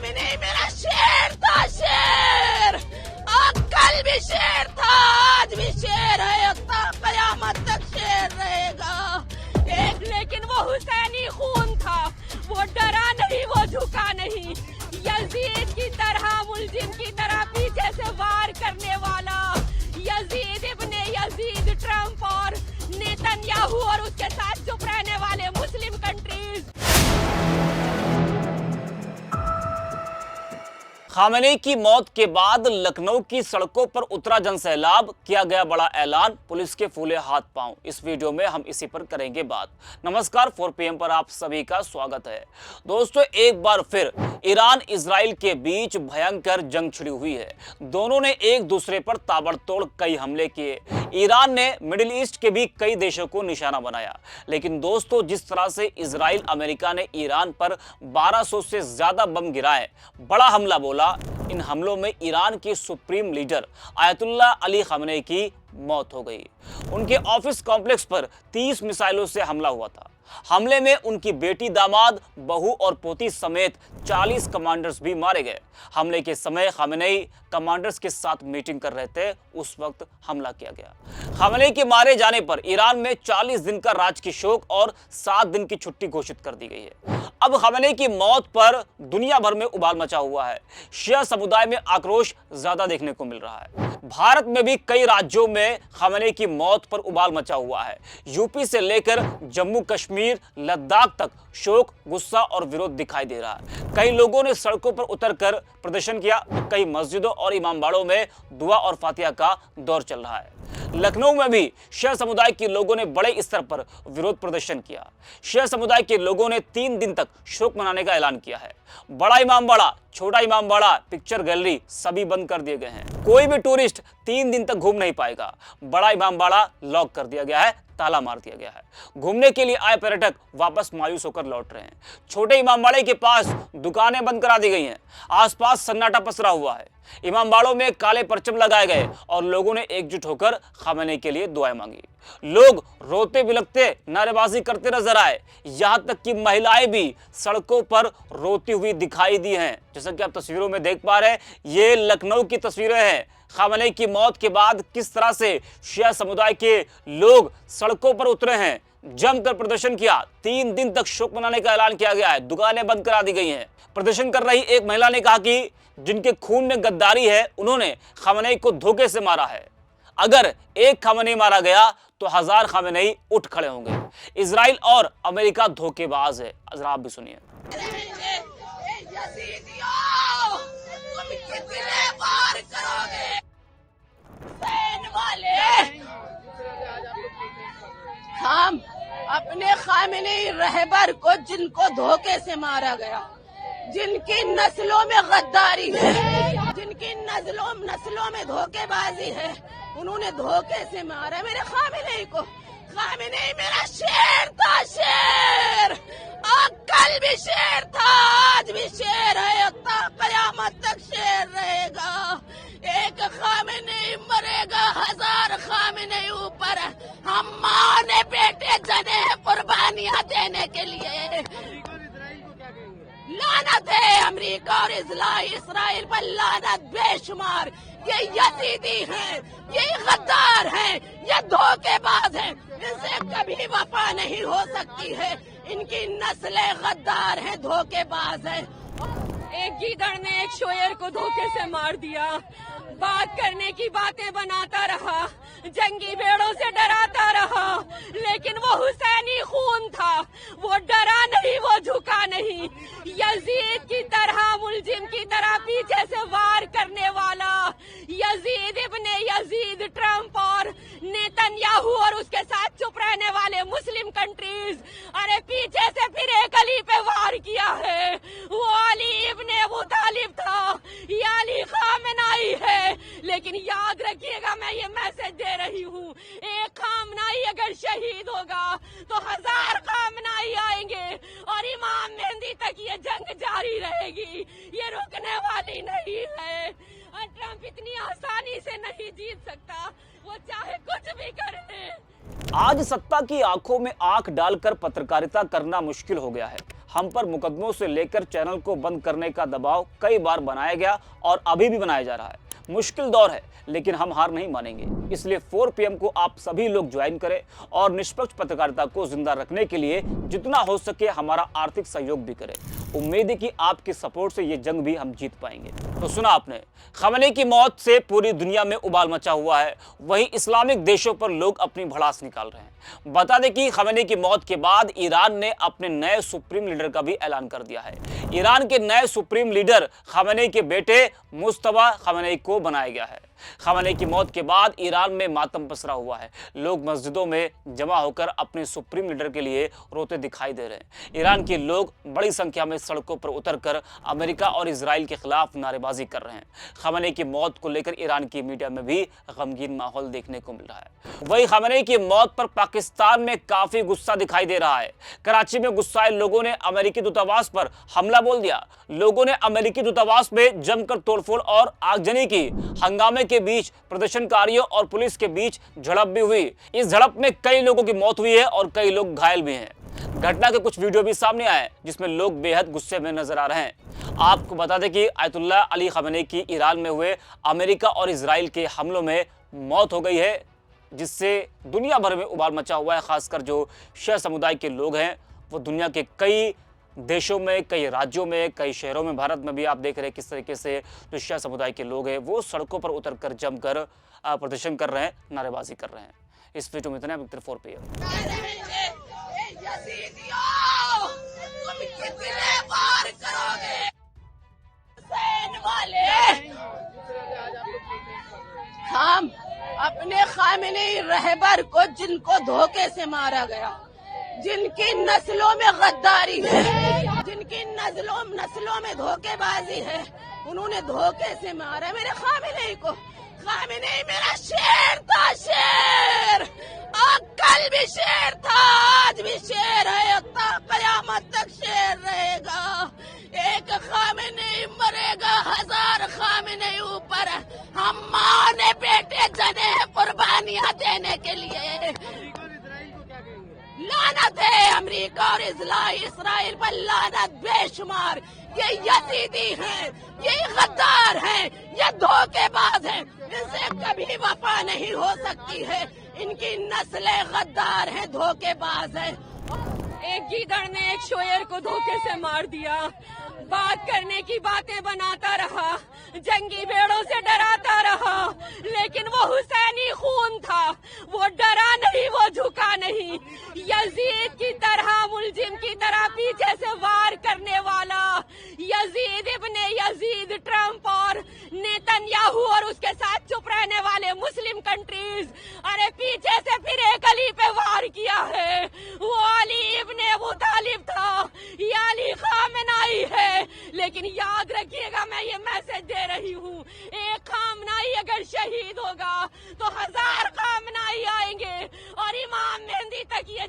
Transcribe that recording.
Khamenei मेरा शेर था, शेर। कल भी शेर था, आज भी शेर है, कयामत तक शेर रहेगा। लेकिन वो हुसैनी खून था, वो डरा नहीं, वो झुका नहीं। यजीद की तरह, मुलजिम की तरह पीछे से वार करने वाला यजीद इब्ने यजीद, ट्रंप और नेतन्याहू और उसके साथ चुप रहने वाले मुस्लिम कंट्रीज। खामेनेई की मौत के बाद लखनऊ की सड़कों पर उतरा जनसैलाब, किया गया बड़ा ऐलान, पुलिस के फूले हाथ पांव। इस वीडियो में हम इसी पर करेंगे बात। नमस्कार, 4 PM पर आप सभी का स्वागत है। दोस्तों, एक बार फिर ईरान इजराइल के बीच भयंकर जंग छिड़ी हुई है। दोनों ने एक दूसरे पर ताबड़तोड़ कई हमले किए। ईरान ने मिडिल ईस्ट के भी कई देशों को निशाना बनाया। लेकिन दोस्तों, जिस तरह से इजराइल अमेरिका ने ईरान पर 1200 से ज्यादा बम गिराए, बड़ा हमला बोला, इन हमलों में ईरान के supreme leader Ayatollah Ali Khamenei की मौत हो गई। उनके ऑफिस कॉम्प्लेक्स पर 30 मिसाइलों से हमला हुआ था। हमले में उनकी बेटी, दामाद, बहू और पोती समेत 40 कमांडर्स भी मारे गए। हमले के समय खामेनेई कमांडर्स के साथ मीटिंग कर रहे थे, उस वक्त हमला किया गया। खामेनेई के मारे जाने पर ईरान में 40 दिन का राजकीय शोक और 7 दिन की छुट्टी घोषित कर दी गई है। अब खामेनेई की मौत पर दुनिया भर में उबाल मचा हुआ है। शिया समुदाय में आक्रोश ज्यादा देखने को मिल रहा है। भारत में भी कई राज्यों में खामेनेई की मौत पर उबाल मचा हुआ है। यूपी से लेकर जम्मू कश्मीर, लद्दाख तक शोक, गुस्सा और विरोध दिखाई दे रहा है। कई लोगों ने सड़कों पर उतरकर प्रदर्शन किया, तो कई मस्जिदों और इमामबाड़ों में दुआ और फातिहा का दौर चल रहा है। लखनऊ में भी शिया समुदाय के लोगों ने बड़े स्तर पर विरोध प्रदर्शन किया। शिया समुदाय के लोगों ने 3 दिन तक शोक मनाने का ऐलान किया है। बड़ा इमामबाड़ा, छोटा इमामबाड़ा, पिक्चर गैलरी सभी बंद कर दिए गए हैं। कोई भी टूरिस्ट 3 दिन तक घूम नहीं पाएगा। बड़ा इमामबाड़ा लॉक कर दिया गया है, ताला मार दिया गया है। घूमने के लिए आए पर्यटक वापस मायूस होकर लौट रहे हैं। छोटे इमामबाड़े के पास दुकानें बंद करा दी गई हैं। आसपास सन्नाटा पसरा हुआ है। इमामबाड़ों में काले परचम लगाए गए और लोगों ने एकजुट होकर खामेनेई के लिए दुआएं मांगी। लोग रोते बिलखते नारेबाजी करते नजर आए। यहां तक कि महिलाएं भी सड़कों पर रोती हुई दिखाई दी हैं। जैसा कि आप तस्वीरों में देख पा रहे हैं, ये लखनऊ की तस्वीरें हैं। खामेनेई की मौत के बाद किस तरह से शिया समुदाय के लोग सड़कों पर उतरे हैं, जमकर प्रदर्शन किया। 3 दिन तक शोक मनाने का ऐलान किया गया है। दुकानें बंद करा दी गई हैं। प्रदर्शन कर रही एक महिला ने कहा कि जिनके खून में गद्दारी है, उन्होंने खामेनेई को धोखे से मारा है। अगर एक खामेनेई मारा गया तो 1000 खामेनेई उठ खड़े होंगे। इजराइल और अमेरिका धोखेबाज है। जरा आप भी सुनिए। हम अपने खामेनेई रहबर को, जिनको धोखे से मारा गया, जिनकी नस्लों में गद्दारी है, जिनकी नस्लों में धोखेबाजी है, उन्होंने धोखे से मारा मेरे खामेनेई को। खामेनेई मेरा शेर था, शेर। कल भी शेर था, आज भी शेर है, कयामत तक शेर रहेगा। एक खामेनेई मरेगा, 1000 खामेनेई ऊपर। हम माँ ने बेटे जने हैं कुर्बानियां देने के लिए। लानत है अमेरिका और इस्राइल पर, लानत बेशुमार। ये यजीदी हैं, ये गद्दार हैं, ये धोखेबाज हैं। इनसे कभी वफा नहीं हो सकती है। इनकी नस्लें गद्दार हैं, धोखेबाज हैं। एक गीदड़ ने एक शोयर को धोखे से मार दिया। बात करने की बातें बनाता रहा, जंगी भेड़ों से डराता रहा, लेकिन वो हुसैनी खून था, वो डरा नहीं, वो झुका नहीं। यजीद की तरह, मुलजिम की तरह पीछे से वार करने वाला यजीद इब्ने यजीद, ट्रंप और नेतन्याहू और उसके साथ चुप रहने वाले मुस्लिम कंट्रीज, अरे पीछे से फिर एक अली पे वार किया है। वो अली इब्ने अबू तालिब था, ये अली खामेनेई है। लेकिन याद रखिएगा, मैं ये मैसेज दे रही हूँ, एक खामेनेई अगर शहीद होगा तो 1000 खामेनेई आएंगे और इमाम मेहंदी तक ये जंग जारी रहेगी। ये रुकने वाली नहीं है। और ट्रंप इतनी आसानी से नहीं जीत सकता, वो चाहे कुछ भी करे। आज सत्ता की आंखों में आंख डालकर पत्रकारिता करना मुश्किल हो गया है। हम पर मुकदमों से लेकर चैनल को बंद करने का दबाव कई बार बनाया गया और अभी भी बनाया जा रहा है। मुश्किल दौर है, लेकिन हम हार नहीं मानेंगे। इसलिए 4 PM को आप सभी लोग ज्वाइन करें और निष्पक्ष पत्रकारिता को जिंदा रखने के लिए जितना हो सके हमारा आर्थिक सहयोग भी करें। उम्मीद है कि आपके सपोर्ट से ये जंग भी हम जीत पाएंगे। तो सुना आपने, खमेनी की मौत से पूरी दुनिया में उबाल मचा हुआ है, वहीं इस्लामिक देशों पर लोग अपनी भड़ास निकाल रहे हैं। बता दें कि खमेनी की मौत के बाद ईरान ने अपने नए सुप्रीम लीडर का भी ऐलान कर दिया है। ईरान के नए सुप्रीम लीडर खमेनी के बेटे मुस्तफा खमेनी को बनाया गया है। खमेनी की मौत के बाद ईरान में मातम पसरा हुआ है। लोग मस्जिदों में जमा होकर अपने सुप्रीम लीडर के लिए रोते दिखाई दे रहे हैं। ईरान के लोग बड़ी संख्या में सड़कों पर उतरकर अमेरिका और इजराइल के खिलाफ नारेबाजी कर रहे हैं। खमेनी की मौत को लेकर ईरान की मीडिया में भी गमगीन माहौल देखने को मिल रहा है। वहीं खमेनी की मौत पर पाकिस्तान में काफी गुस्सा दिखाई दे रहा है। कराची में गुस्साए लोगों ने अमेरिकी दूतावास पर हमला बोल दिया। लोगों ने अमेरिकी दूतावास में जमकर तोड़फोड़ और आगजनी की। हंगामे के बीच प्रदर्शनकारियों और पुलिस के बीच झड़प भी हुई। इस झड़प में कई लोगों की मौत हुई है और कई लोग घायल भी हैं। घटना के कुछ वीडियो भी सामने आए जिसमें लोग बेहद गुस्से में नजर आ रहे हैं। आपको बता दें कि आयतुल्लाह अली खमेनी की ईरान में हुए अमेरिका और इजराइल के हमलों में मौत हो गई है, जिससे दुनिया भर में उबाल मचा हुआ है। खासकर जो शिया समुदाय के लोग हैं वो दुनिया के कई देशों में, कई राज्यों में, कई शहरों में, भारत में भी आप देख रहे हैं किस तरीके से जो शिया समुदाय के लोग हैं वो सड़कों पर उतरकर जमकर प्रदर्शन कर रहे हैं, नारेबाजी कर रहे हैं। इस वीडियो में इतना है। 4 PM। हम अपने खामेनी रहबर को, जिनको धोखे से मारा गया, जिनकी नस्लों में गद्दारी है, जिनकी नस्लों में धोखेबाजी है, उन्होंने धोखे से मारा मेरे खामेनी को। खामेनी मेरा शेर था, शेर। कल भी शेर था, आज भी शेर है, कयामत तक शेर रहेगा। एक खामेनी मरेगा, 1000 खामेनी ऊपर। हम माँ ने बेटे जने हैं कुर्बानियां देने के लिए। लानत है अमेरिका और इस्राइल पर, लानत बेशुमार। ये यजीदी हैं, ये गद्दार हैं, ये धोखेबाज हैं। इनसे कभी वफा नहीं हो सकती है। इनकी नस्लें गद्दार हैं, धोखेबाज हैं। एक गीदड़ ने एक शोयर को धोखे से मार दिया। बात करने की बातें बनाता रहा, जंगी भेड़ों से डराता रहा, लेकिन वो हुसैनी खून था। वो डरा नहीं, वो झुका नहीं। यजीद की तरह, मुलजिम की तरह पीछे से वार करने वाला यजीद इब्ने यजीद ट्रंप और नेतन्याहू और उसके साथ चुप रहने वाले मुस्लिम कंट्रीज, अरे पीछे से फिर एक अली पे वार किया है। वो अली इब्ने अबू तालिब था, ये अली खामेनी है। लेकिन याद रखिएगा, मैं ये मैसेज दे रही हूँ, एक खामेनी अगर शहीद होगा तो 1000 खामेनी आएंगे और इमाम मेहंदी तक ये